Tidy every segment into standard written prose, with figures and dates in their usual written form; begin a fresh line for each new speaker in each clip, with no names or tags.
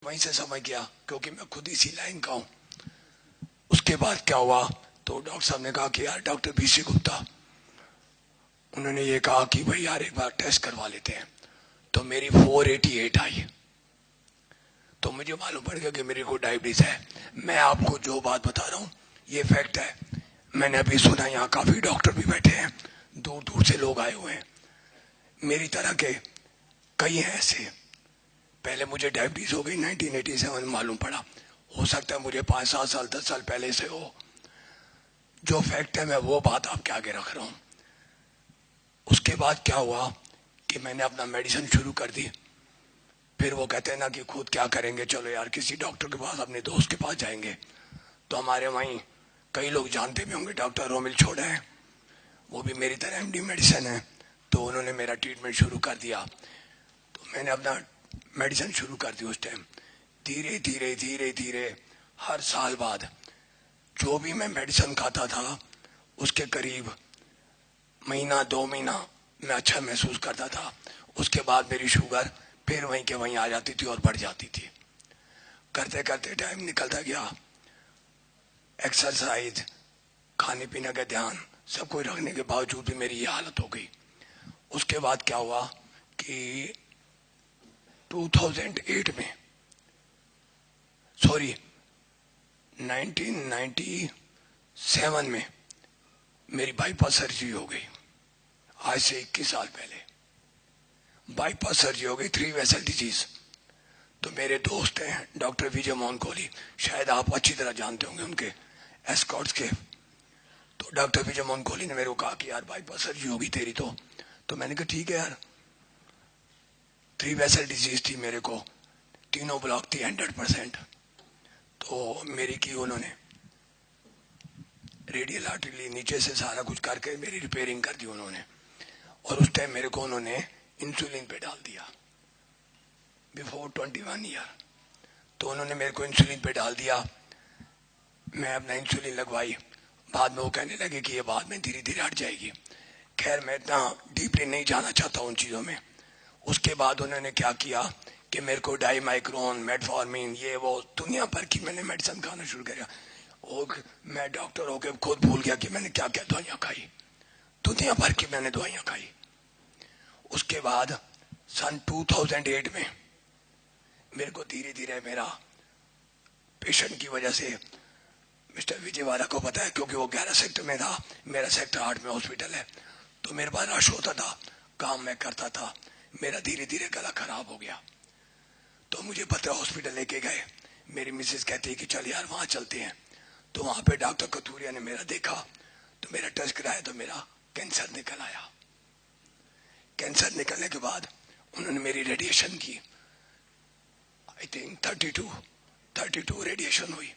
वहीं से समझ गया क्योंकि मैं खुद इसी लाइन का हूँ। उसके बाद क्या हुआ, तो डॉक्टर साहब ने कहा कि यार डॉक्टर बीसी गुप्ता, उन्होंने ये कहा कि भाई यार एक बार टेस्ट करवा लेते हैं। तो मेरी 488 आई, तो मुझे मालूम पड़ गया कि मेरे को डायबिटीज है। मैं आपको जो बात बता रहा हूँ ये फैक्ट है। मैंने अभी सुना यहाँ काफी डॉक्टर भी बैठे हैं, दूर दूर से लोग आए हुए हैं, मेरी तरह के कई हैं ऐसे। पहले मुझे डायबिटीज हो गई 1987 में मालूम पड़ा, हो सकता है मुझे 5-7 साल 10 साल पहले से हो। जो फैक्ट है मैं वो बात आपके आगे रख रहा हूँ। उसके बाद क्या हुआ कि मैंने अपना मेडिसिन शुरू कर दी। फिर वो कहते हैं ना कि खुद क्या करेंगे, चलो यार किसी डॉक्टर के पास, अपने दोस्त के पास जाएंगे। तो हमारे वहीं कई लोग जानते भी होंगे, डॉक्टर रोमिल छोड़ा है, वो भी मेरी तरह एमडी मेडिसिन है। तो उन्होंने मेरा ट्रीटमेंट शुरू कर दिया। तो मैंने अपना मेडिसिन शुरू कर दी। उस टाइम धीरे धीरे धीरे धीरे हर साल बाद जो भी मैं मेडिसिन खाता था उसके करीब महीना 2 महीना मैं अच्छा महसूस करता था। उसके बाद मेरी शुगर फिर वहीं के वहीं आ जाती थी और बढ़ जाती थी। करते करते टाइम निकलता गया, एक्सरसाइज, खाने पीने का ध्यान, सब कुछ रखने के बावजूद भी मेरी ये हालत हो गई। उसके बाद क्या हुआ कि 2008 में, सॉरी 1997 में मेरी बाईपास सर्जरी हो गई। आज से 21 साल पहले बाईपास सर्जरी हो गई, 3 वेसल डिजीज। तो मेरे दोस्त हैं डॉक्टर विजय मोहन कोहली, शायद आप अच्छी तरह जानते होंगे उनके एस्कॉर्ट्स के। तो डॉक्टर विजय मोहन कोहली ने मेरे को कहा कि यार बाईपास सर्जरी होगी तेरी। तो मैंने कहा ठीक है यार। 3 वेसल डिजीज थी मेरे को, तीनों ब्लॉक थी 100%। तो मेरी की उन्होंने रेडियल आर्टरी नीचे से सारा कुछ करके मेरी रिपेयरिंग कर दी उन्होंने। और उस टाइम मेरे को उन्होंने इंसुलिन पे डाल दिया बिफोर 21 ईयर। तो उन्होंने मेरे को इंसुलिन पे डाल दिया, मैं अपना इंसुलिन लगवाई। बाद में वो कहने लगे कि ये बाद में धीरे धीरे हट जाएगी। खैर मैं इतना डीपली नहीं जाना चाहता उन चीज़ों में। उसके बाद उन्होंने क्या किया कि मेरे को डाईमाइक्रोन, मेटफॉर्मिन, ये वो दुनिया भर की मैंने मेडिसिन खाना शुरू किया। और मैं डॉक्टर होकर खुद भूल गया कि मैंने क्या क्या दवाइयाँ खाई। दुनिया भर की मैंने दवाइयाँ खाई। उसके बाद सन 2008 में मेरे को धीरे धीरे मेरा पेशेंट की वजह से, मिस्टर विजयवाड़ा को पता है क्योंकि वो 11 सेक्टर में था, मेरा सेक्टर 8 में हॉस्पिटल है। तो मेरे पास रश होता था, काम मैं करता था, मेरा धीरे धीरे गला खराब हो गया। तो मुझे पता हॉस्पिटल लेके गए। मेरी मिसेज कहती है कि चल यार वहां चलते हैं। तो वहां पे डॉक्टर कथूरिया ने मेरा देखा, तो मेरा टेस्ट कराया तो मेरा कैंसर निकल आया। कैंसर निकलने के बाद उन्होंने मेरी रेडिएशन की, आई थिंक 32 रेडिएशन हुई।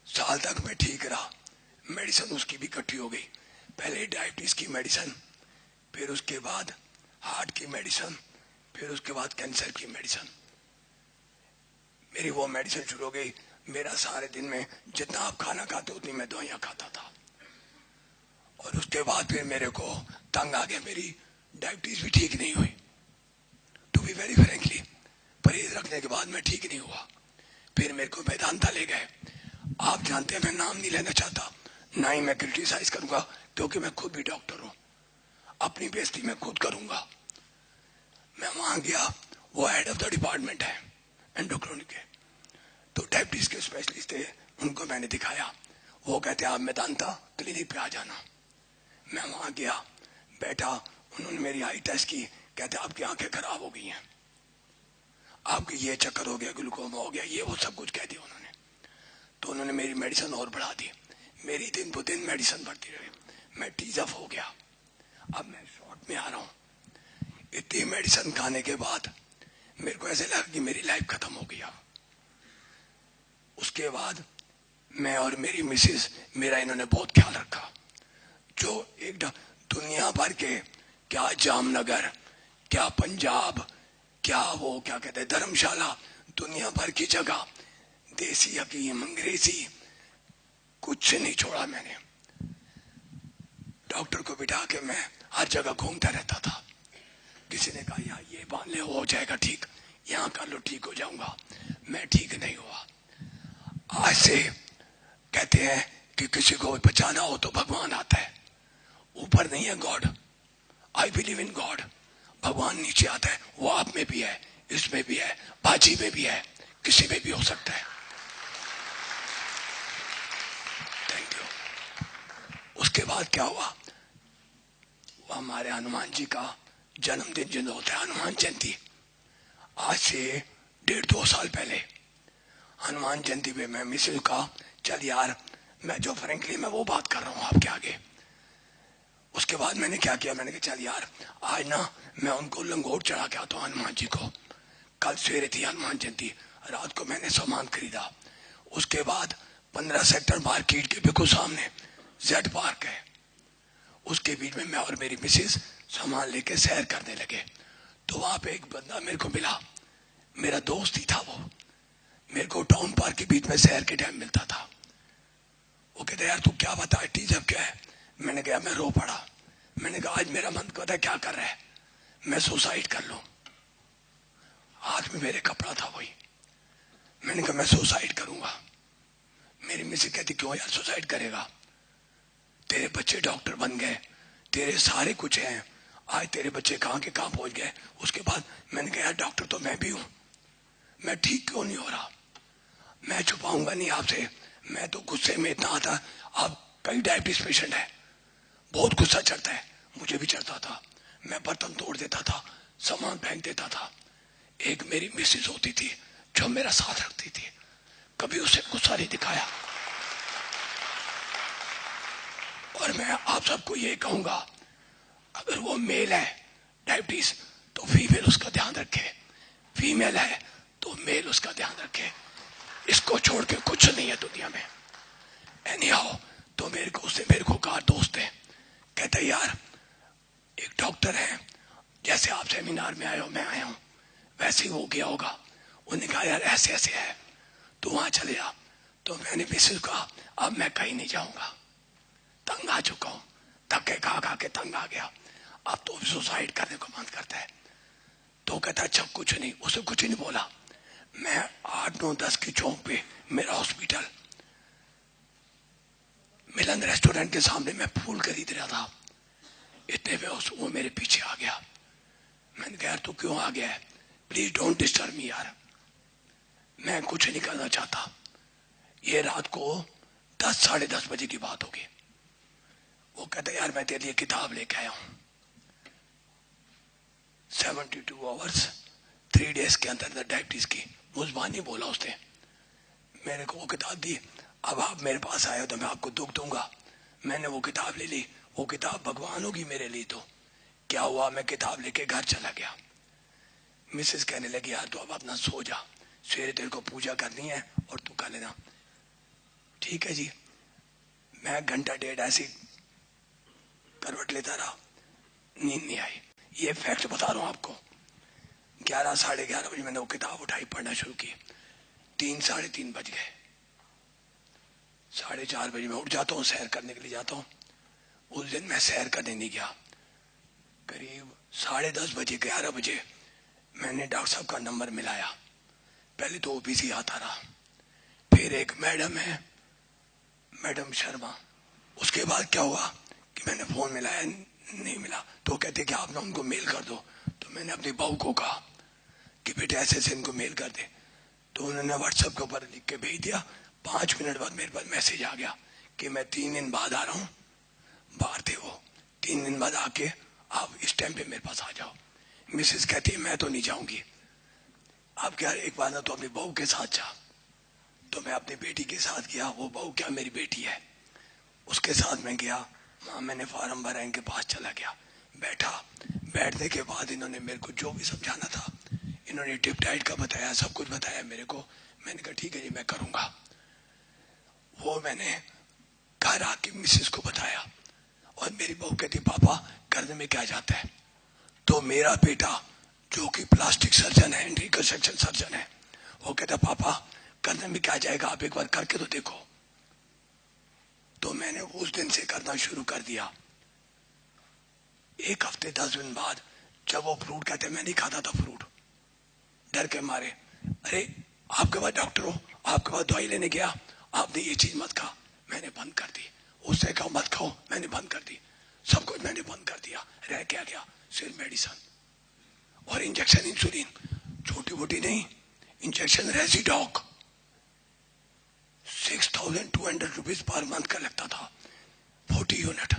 साल तक मैं ठीक रहा। मेडिसिन उसकी भी इकट्ठी हो गई, पहले डायबिटीज की मेडिसिन, फिर उसके बाद हार्ट की मेडिसिन, फिर उसके बाद कैंसर की मेडिसिन। मेरी वो मेडिसिन शुरू हो गई। मेरा सारे दिन में जितना आप खाना खाते उतनी मैं दवाइयाँ खाता था। और उसके बाद फिर मेरे को तंग आ गया, मेरी डायबिटीज भी ठीक नहीं हुई। टू बी वेरी फ्रेंकली, परहेज रखने के बाद मैं ठीक नहीं हुआ। फिर मेरे को वेदांता ले गए। आप जानते हैं मैं नाम नहीं लेना चाहता, ना ही मैं क्रिटिसाइज करूंगा क्योंकि मैं खुद भी डॉक्टर हूं। अपनी बेइज्जती मैं खुद करूंगा। मैं वहां गया, वो हेड ऑफ द डिपार्टमेंट है एंडोक्राइन के, तो डायबिटीज के स्पेशलिस्ट थे, उनको मैंने दिखाया। वो कहते आप वेदांता क्लिनिक पे आ जाना। मैं वहां गया, बैठा, उन्होंने मेरी आई टेस्ट की। कहते आपकी आंखें खराब हो गई हैं, आपकी ये चक्कर हो गया, ग्लूकोमा हो गया, ये वो सब कुछ कह दिया उन्होंने। तो उन्होंने मेरी मेडिसिन और बढ़ा दी। मेरी दिन ब दिन मेडिसिन बढ़ती रही, मैं टीज अप हो गया। अब मैं शॉर्ट में आ रहा हूं। इतनी मेडिसिन खाने के बाद मेरे को ऐसे लगा कि मेरी लाइफ खत्म हो गया। उसके बाद मैं और मेरी मिसेस, मेरा इन्होंने बहुत ख्याल रखा। जो एक दुनिया भर के, क्या जामनगर, क्या पंजाब, क्या वो क्या कहते हैं धर्मशाला, दुनिया भर की जगह, देसी हकीम, अंग्रेजी, कुछ नहीं छोड़ा मैंने। डॉक्टर को बिठा के मैं हर जगह घूमता रहता था। किसी ने कहा यहाँ ये बांध ले हो जाएगा ठीक, यहाँ कर लो ठीक हो जाऊंगा। मैं ठीक नहीं हुआ। आज से कहते हैं कि किसी को बचाना हो तो भगवान आता है, ऊपर नहीं है God. I believe in God. भगवान नीचे आता है, वो आप में भी है, इसमें भी है, बाजी में भी है, किसी में भी हो सकता है। Thank you. उसके बाद क्या हुआ, वो हमारे हनुमान जी का जन्मदिन जिन होता है, हनुमान जयंती, आज से 1.5-2 साल पहले हनुमान जयंती पे मैं मिसेज का, चल यार मैं जो फ्रेंकली मैं वो बात कर रहा हूँ आपके आगे। उसके बाद मैंने क्या किया, मैंने कहा चल यार आज ना मैं उनको लंगोट चढ़ा के आता हूँ हनुमान जी को। कल सवेरे थी हनुमान जयंती, रात को मैंने सामान खरीदा। उसके बाद 15 सेक्टर मार्केट के बिल्कुल सामने जेड पार्क है, उसके बीच में मैं और मेरी मिसेज सामान लेके सैर करने लगे। तो वहां पे एक बंदा मेरे को मिला, मेरा दोस्त ही था वो। मेरे को टाउन पार्क के बीच में सैर के टाइम मिलता था। वो कहता यार तू क्या बता, टीजब क्या है। मैंने कहा मैं रो पड़ा। मैंने कहा आज मेरा मन कहता क्या कर रहा है, मैं सुसाइड कर लूं। हाथ में मेरे कपड़ा था वही। मैंने कहा मैं सुसाइड करूंगा। मेरी मिसेज कहती क्यों यार सुसाइड करेगा, तेरे बच्चे डॉक्टर बन गए, तेरे सारे कुछ हैं, आज तेरे बच्चे कहां के कहां पहुंच गए। उसके बाद मैंने कहा यार डॉक्टर तो मैं भी हूं, मैं ठीक क्यों नहीं हो रहा। मैं छुपाऊंगा नहीं आपसे, मैं तो गुस्से में इतना आता, आप कई डायबिटीज पेशेंट है, बहुत गुस्सा चढ़ता है, मुझे भी चढ़ता था। मैं बर्तन तोड़ देता था, सामान फेंक देता था। एक मेरी मिसेज होती थी जो मेरा साथ रखती थी, कभी उसे गुस्सा नहीं दिखाया। और मैं आप सबको ये कहूंगा, अगर वो मेल है डायबिटीज तो फीमेल उसका ध्यान रखे, फीमेल है तो मेल उसका ध्यान रखे। इसको छोड़ के कुछ नहीं है दुनिया में। एनी हाउ, तो मेरे को उसने मेरे को कहा, दोस्त है, कहता यार एक डॉक्टर है, जैसे आप सेमिनार में आए हो मैं आया हूं वैसे ही हो गया होगा। उन्होंने कहा यार ऐसे ऐसे है, तो वहां चले जा। तो मैंने मिसेज कहा अब मैं कहीं नहीं जाऊंगा, तंग आ चुका हूं, धक्के खा खा के तंग आ गया, अब तो सुसाइड करने को मन करता है। तो कहता अच्छा कुछ नहीं, उसे कुछ नहीं बोला। मैं 8-9-10 की चौक पे मेरा हॉस्पिटल, मिलन रेस्टोरेंट के सामने मैं फूल खरीद रहा था, इतने में वो मेरे पीछे आ गया। मैंने कहा यार तू क्यों आ गया है, प्लीज डोंट डिस्टर्ब मी यार, मैं कुछ नहीं करना चाहता। ये रात को 10-10:30 बजे की बात होगी। वो कहता यार मैं तेरे लिए किताब लेके आया हूं, 72 आवर्स 3 डेज के अंदर डायबिटीज की। मुजबानी बोला उसने, मेरे को वो किताब दी। अब आप मेरे पास आए हो तो मैं आपको दुख दूंगा। मैंने वो किताब ले ली, वो किताब भगवान होगी मेरे लिए। तो क्या हुआ, मैं किताब लेके घर चला गया। मिसेस कहने लगी यार तू अब अपना सो जा, सवेरे तेरे को पूजा करनी है और तू कर लेना। ठीक है जी। मैं 1-1.5 घंटा ऐसी करवट लेता रहा, नींद नहीं आई। ये फैक्ट बता रहा हूं आपको। 11-11:30 बजे मैंने वो किताब उठाई, पढ़ना शुरू की। 3-3:30 बज गए। 4:30 बजे मैं उठ जाता हूँ, सैर करने के लिए जाता हूँ। उस दिन मैं सैर करने नहीं गया। करीब 10:30 बजे 11 बजे मैंने डॉक्टर साहब का नंबर मिलाया। पहले तो वो बिजी आता रहा, फिर एक मैडम है, मैडम शर्मा। उसके बाद क्या हुआ कि मैंने फोन मिलाया, नहीं मिला। तो कहते कि आप ना उनको मेल कर दो। तो मैंने अपनी बहू को कहा कि बेटे ऐसे ऐसे इनको मेल कर दे। तो उन्होंने व्हाट्सएप के ऊपर लिख के भेज दिया। 5 मिनट बाद मेरे पास मैसेज आ गया कि मैं 3 दिन बाद आ रहा हूँ। बाहर थे वो, 3 दिन बाद आके आप इस टाइम पे मेरे पास आ जाओ। मिसेस कहती है मैं तो नहीं जाऊंगी। आप क्या, एक बार ना तो अपनी बहू के साथ जा। तो मैं अपनी बेटी के साथ गया, वो बहू क्या मेरी बेटी है, उसके साथ मैं गया। वहां मैंने फॉर्म भरा, इनके पास चला गया, बैठा। बैठने के बाद इन्होंने मेरे को जो भी समझाना था, इन्होंने टिप डाइट का बताया, सब कुछ बताया मेरे को। मैंने कहा ठीक है जी मैं करूंगा। वो मैंने घर आके मिसेस को बताया और मेरी बहू कहती पापा करने में क्या जाता है। तो मेरा बेटा जो कि प्लास्टिक सर्जन है, रिकंस्ट्रक्शन सर्जन है, वो कहता पापा करने में क्या जाएगा, आप एक बार करके तो देखो। तो मैंने उस दिन से करना शुरू कर दिया। 1 हफ्ते 10 दिन बाद जब वो फ्रूट कहते, मैं नहीं खाता था फ्रूट डर के मारे। अरे आपके पास डॉक्टर हो, आपके पास दवाई लेने गया, आपने ये चीज मत खा, मैंने बंद कर दी। उससे कहा मत खाओ, मैंने बंद कर दी। सब कुछ मैंने बंद कर दिया। रह क्या गया? सिर्फ मेडिसिन और इंजेक्शन, इंसुलिन, छोटी मोटी नहीं, इंजेक्शन रेजिडॉक 6,200 रुपीज पर मंथ का लगता था, 40 यूनिट।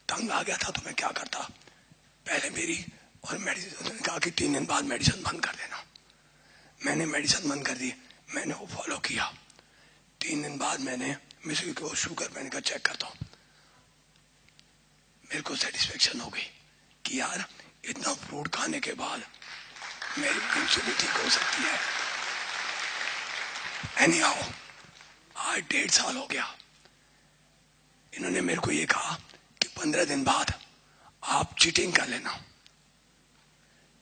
तंग आ गया था तो मैं क्या करता, पहले मेरी और मेडिसिन ने कहा कि 3 दिन बाद मेडिसिन बंद कर देना। मैंने मेडिसिन बंद कर दी, मैंने वो फॉलो किया। 3 दिन बाद मैंने मिश्री को शुगर मैंने कहा चेक करता हूं। मेरे को सेटिस्फेक्शन हो गई कि यार इतना फ्रूट खाने के बाद मेरी इंसुलिन ठीक हो सकती है। एनीहाउ, आज 1.5 साल हो गया। इन्होंने मेरे को ये कहा कि 15 दिन बाद आप चीटिंग कर लेना,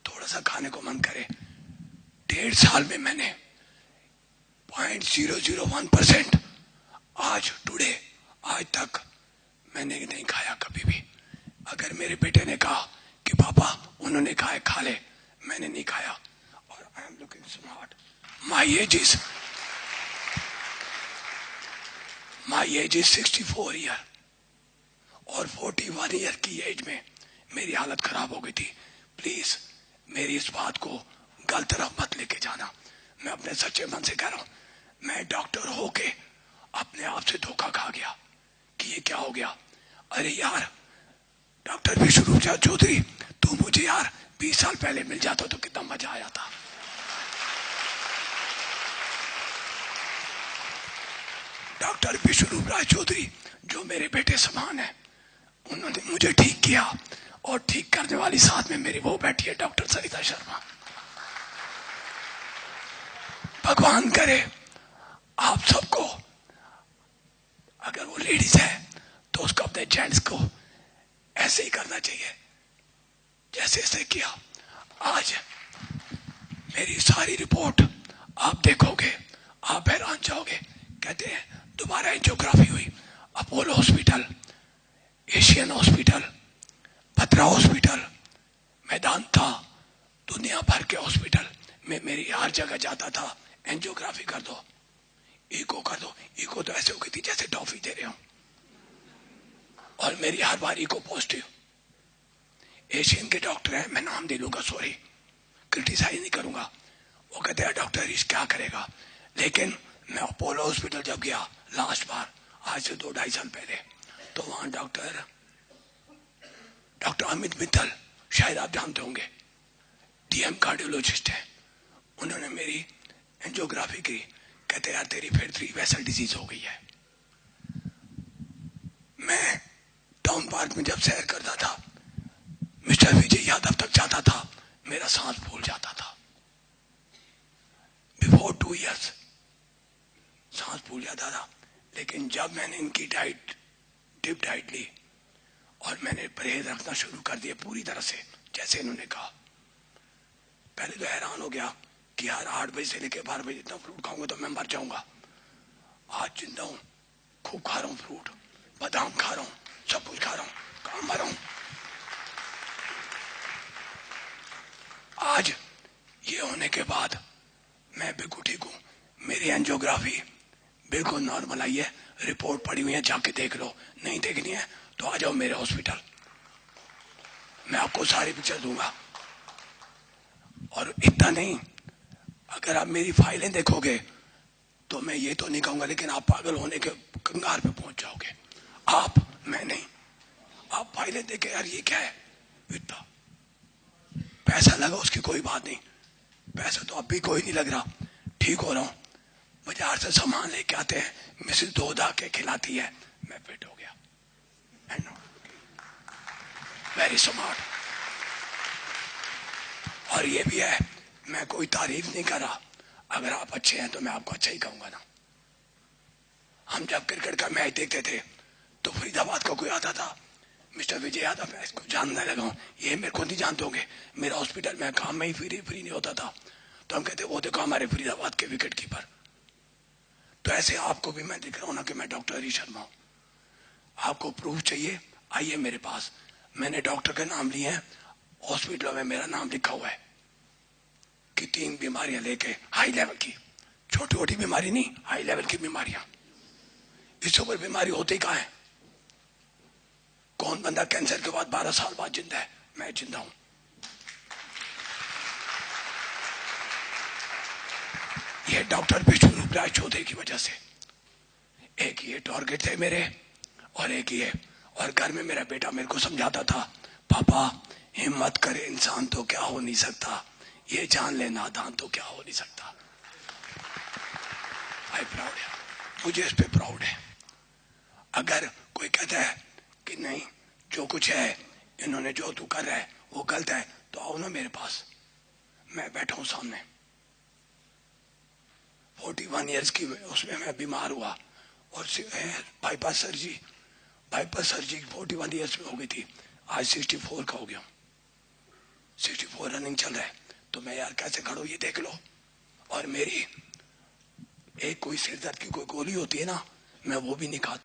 थोड़ा सा खाने को मन करे। 1.5 साल में मैंने 0.001% आज टुडे आज तक मैंने नहीं खाया कभी भी। अगर मेरे बेटे ने कहा कि पापा उन्होंने कहा है खा ले, मैंने नहीं खाया। और I am looking smart. My age is 64 year और 41 ईयर की एज में मेरी हालत खराब हो गई थी। प्लीज मेरी इस बात को गलत तरफ मत लेके जाना। मैं अपने सच्चे मन से कह रहा हूं, मैं डॉक्टर होके अपने आप से धोखा खा गया कि ये क्या हो गया। अरे यार डॉक्टर विश्वरूप चौधरी, तू मुझे यार 20 साल पहले मिल जाता तो कितना मजा आया था। डॉक्टर विश्वरूप राय चौधरी जो मेरे बेटे समान है, उन्होंने मुझे ठीक किया और ठीक करने वाली साथ में मेरी वो बैठी है डॉक्टर सरिता शर्मा। भगवान करे आप सबको, अगर वो लेडीज है तो उसको अपने जेंट्स को ऐसे ही करना चाहिए जैसे ऐसे किया। आज मेरी सारी रिपोर्ट आप देखोगे, आप हैरान जाओगे। कहते हैं दोबारा एंजियोग्राफी हुई, अपोलो हॉस्पिटल, एशियन हॉस्पिटल, भद्रा हॉस्पिटल, मेदांता, दुनिया भर के हॉस्पिटल में मेरी हर जगह जाता था, एंजियोग्राफी कर दो, इको कर दो। इको तो ऐसे हो गई थी जैसे टॉफी दे रहे हो, और मेरी हर बार इको पॉजिटिव। एशियन के डॉक्टर हैं, मैं नाम दे लूंगा, सॉरी, क्रिटिसाइज नहीं करूंगा। वो कहते हैं डॉक्टर इस क्या करेगा। लेकिन मैं अपोलो हॉस्पिटल जब गया लास्ट बार, आज से 2-2.5 साल पहले, तो वहां डॉक्टर अमित मित्तल, शायद आप जानते होंगे, डीएम कार्डियोलॉजिस्ट है, उन्होंने मेरी एंजियोग्राफी की। कहते यार तेरी फिर 3 वेसल डिजीज हो गई है। मैं टाउन पार्क में जब सैर करता था, मिस्टर विजय यादव तक जाता था, मेरा सांस फूल जाता था। बिफोर 2 इयर्स सांस फूल जाता था। लेकिन जब मैंने इनकी डाइट, डिप डाइट ली और मैंने परहेज रखना शुरू कर दिया पूरी तरह से जैसे इन्होंने कहा, पहले तो हैरान हो गया कि यार 8 बजे से लेकर 12 बजे इतना फ्रूट खाऊंगा तो मैं मर जाऊंगा। आज जिंदा हूं, खूब खा रहा हूं फ्रूट, बादाम खा रहा हूं, सब कुछ खा रहा हूं, काम मर रहा हूं। आज ये होने के बाद मैं बिल्कुल ठीक हूं। मेरी एंजियोग्राफी बिल्कुल नॉर्मल आई है, रिपोर्ट पड़ी हुई है, जाके देख लो। नहीं देखनी है तो आ जाओ मेरे हॉस्पिटल, मैं आपको सारी पिक्चर दूंगा। और इतना नहीं, अगर आप मेरी फाइलें देखोगे तो मैं ये तो नहीं कहूंगा, लेकिन आप पागल होने के कंगार पे पहुंच जाओगे। आप, मैं नहीं। आप फाइलें देखे यार ये क्या है, इतना पैसा लगा उसकी कोई बात नहीं, पैसा तो अब भी कोई नहीं लग रहा, ठीक हो रहा हूं। बाजार से सामान लेके आते हैं, मिसेस दो धा के खिलाती है, मैं फिट हो गया। Very smart. और ये भी है, मैं कोई तारीफ नहीं कर रहा, अगर आप अच्छे हैं तो मैं आपको अच्छा ही कहूंगा ना। हम जब क्रिकेट का मैच देखते थे तो फरीदाबाद का कोई आता था, मिस्टर विजय यादव, मैं इसको जानने लगा हूं, ये मेरे को नहीं जानते होंगे, मेरा हॉस्पिटल में काम में ही फ्री नहीं होता था। तो हम कहते वो देखो हमारे फरीदाबाद के विकेट कीपर। तो ऐसे आपको भी मैं दिख रहा हूं ना कि मैं डॉक्टर हरी शर्मा हूं। आपको प्रूफ चाहिए, आइए मेरे पास, मैंने डॉक्टर के नाम लिए हैं, हॉस्पिटलों में मेरा नाम लिखा हुआ है। कि 3 बीमारियां लेके, हाई लेवल की, छोटी छोटी बीमारी नहीं, हाई लेवल की बीमारियां। इससे ऊपर बीमारी होती कहां है? कौन बंदा कैंसर के बाद 12 साल बाद जिंदा है? मैं जिंदा हूं। ये डॉक्टर विष्णुराज चौधरी की वजह से। एक ये टारगेट थे मेरे, और एक ये, और घर में मेरा बेटा मेरे को समझाता था, पापा हिम्मत करे इंसान तो क्या हो नहीं सकता, ये जान ले नादान तो क्या हो नहीं सकता। आई प्राउड है, मुझे इस पे प्राउड है। अगर कोई कहता है कि नहीं जो कुछ है इन्होंने जो तू कर रहा है वो गलत है, तो आओ ना मेरे पास, मैं बैठा हूं सामने। 41 ईयर्स की उसमें मैं बीमार हुआ और बाईपास सर्जरी 41 ईयर्स में हो गई थी, आज 64 का हो गया, 64 रनिंग चल रहा है। तो मैं यार कैसे खड़ा हूं ये देख लो। और मेरी एक कोई सिर दर्द की कोई गोली होती है ना, मैं वो भी नहीं खाता।